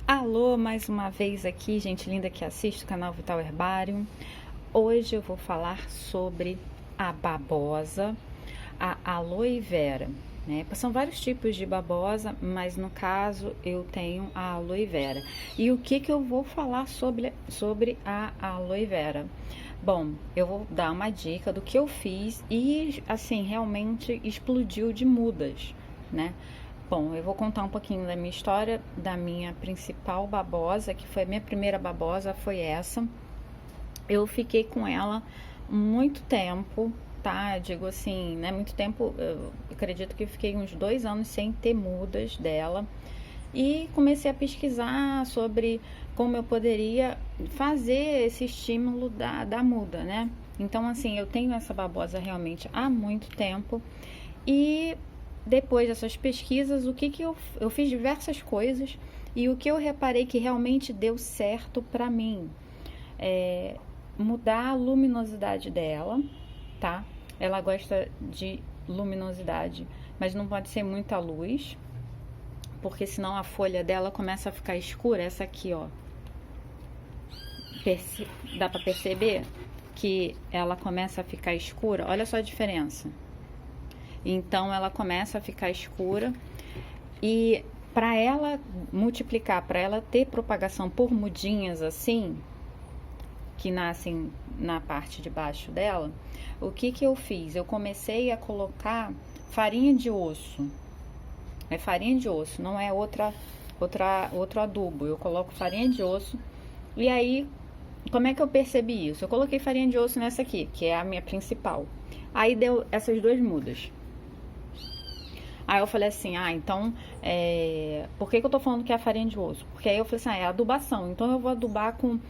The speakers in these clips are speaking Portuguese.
Alô, mais uma vez aqui, gente linda que assiste o canal Vital Herbário. Hoje eu vou falar sobre a babosa, a aloe vera, né? São vários tipos de babosa, mas no caso eu tenho a aloe vera. E o que eu vou falar sobre a aloe vera? Bom, eu vou dar uma dica do que eu fiz e assim, realmente explodiu de mudas, né? Bom, eu vou contar um pouquinho da minha história, da minha principal babosa, que foi a minha primeira babosa, foi essa. Eu fiquei com ela muito tempo, tá? Eu digo assim, né? Muito tempo, eu acredito que eu fiquei uns 2 anos sem ter mudas dela. E comecei a pesquisar sobre como eu poderia fazer esse estímulo da muda, né? Então, assim, eu tenho essa babosa realmente há muito tempo. E depois dessas pesquisas, eu fiz diversas coisas e o que eu reparei que realmente deu certo para mim é mudar a luminosidade dela, tá? Ela gosta de luminosidade, mas não pode ser muita luz, porque senão a folha dela começa a ficar escura. Essa aqui, ó, dá para perceber que ela começa a ficar escura. Olha só a diferença. Então ela começa a ficar escura e para ela multiplicar, para ela ter propagação por mudinhas assim, que nascem na parte de baixo dela, o que eu fiz? Eu comecei a colocar farinha de osso. É farinha de osso, não é outro adubo. Eu coloco farinha de osso. E aí, como é que eu percebi isso? Eu coloquei farinha de osso nessa aqui, que é a minha principal. Aí deu essas duas mudas. Aí eu falei assim, então, por que eu tô falando que é a farinha de osso? Porque aí eu falei assim, é adubação, então eu vou adubar com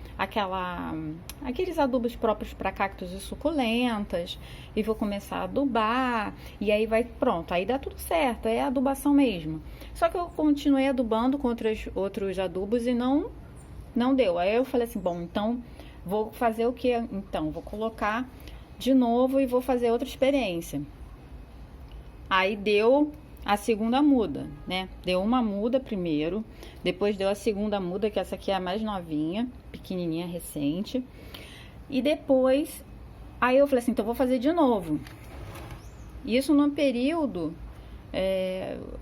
aqueles adubos próprios para cactos e suculentas, e vou começar a adubar, e aí pronto, aí dá tudo certo, é adubação mesmo. Só que eu continuei adubando com outros adubos e não deu. Aí eu falei assim, bom, então vou fazer o que? Então, vou colocar de novo e vou fazer outra experiência. Aí deu a segunda muda, né? Deu uma muda primeiro, depois deu a segunda muda, que essa aqui é a mais novinha, pequenininha, recente. E depois, aí eu falei assim, então eu vou fazer de novo. Isso num período,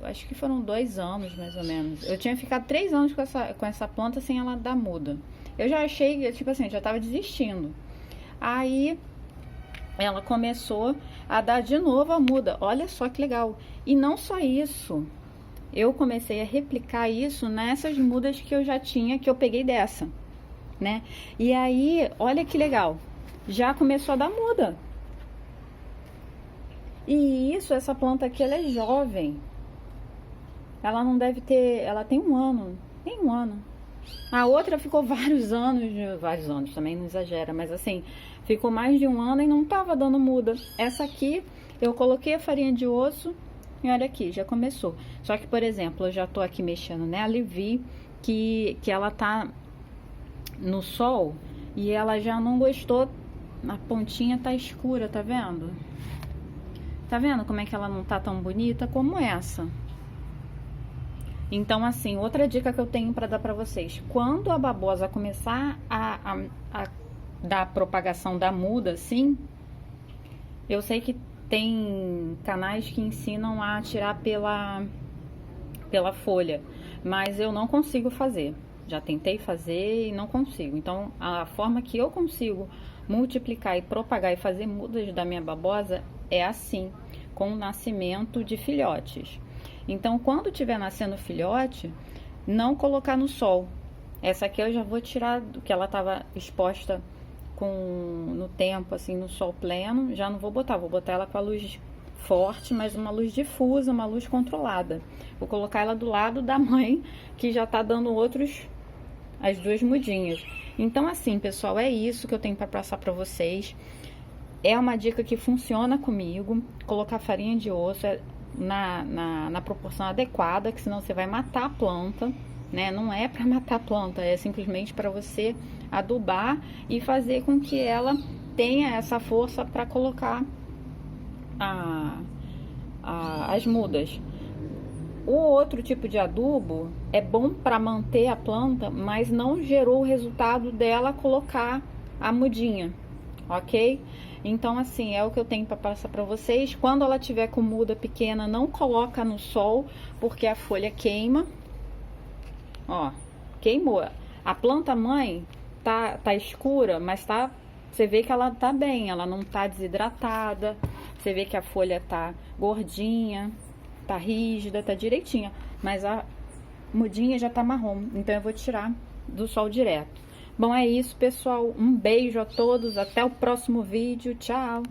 acho que foram 2 anos, mais ou menos. Eu tinha ficado 3 anos com essa planta sem ela dar muda. Eu já achei, tipo assim, já tava desistindo. Aí ela começou a dar de novo a muda. Olha só que legal. E não só isso, eu comecei a replicar isso nessas mudas que eu já tinha, que eu peguei dessa, né? E aí, olha que legal, já começou a dar muda. E isso, essa planta aqui, ela é jovem. Ela não deve ter, ela tem 1 ano, tem 1 ano. A outra ficou vários anos também não exagera, mas assim, ficou mais de 1 ano e não tava dando muda. Essa aqui, eu coloquei a farinha de osso e olha aqui, já começou. Só que, por exemplo, eu já tô aqui mexendo nela e vi que ela tá no sol e ela já não gostou, a pontinha tá escura, tá vendo? Tá vendo como é que ela não tá tão bonita como essa? Então, assim, outra dica que eu tenho para dar para vocês: quando a babosa começar a dar propagação da muda, assim, eu sei que tem canais que ensinam a tirar pela folha, mas eu não consigo fazer. Já tentei fazer e não consigo. Então, a forma que eu consigo multiplicar e propagar e fazer mudas da minha babosa é assim, com o nascimento de filhotes. Então, quando tiver nascendo filhote, não colocar no sol. Essa aqui eu já vou tirar do que ela estava exposta no tempo, assim, no sol pleno. Já não vou botar ela com a luz forte, mas uma luz difusa, uma luz controlada. Vou colocar ela do lado da mãe, que já tá dando as 2 mudinhas. Então, assim, pessoal, é isso que eu tenho para passar para vocês. É uma dica que funciona comigo. Colocar farinha de osso na proporção adequada, que senão você vai matar a planta, né? Não é para matar a planta, é simplesmente para você adubar e fazer com que ela tenha essa força para colocar as mudas. O outro tipo de adubo é bom para manter a planta, mas não gerou o resultado dela colocar a mudinha, ok? Então, assim, é o que eu tenho para passar para vocês. Quando ela tiver com muda pequena, não coloca no sol, porque a folha queima. Ó, queimou. A planta mãe tá escura, mas você vê que ela tá bem, ela não tá desidratada. Você vê que a folha tá gordinha, tá rígida, tá direitinha, mas a mudinha já tá marrom, então eu vou tirar do sol direto. Bom, é isso, pessoal. Um beijo a todos, até o próximo vídeo. Tchau!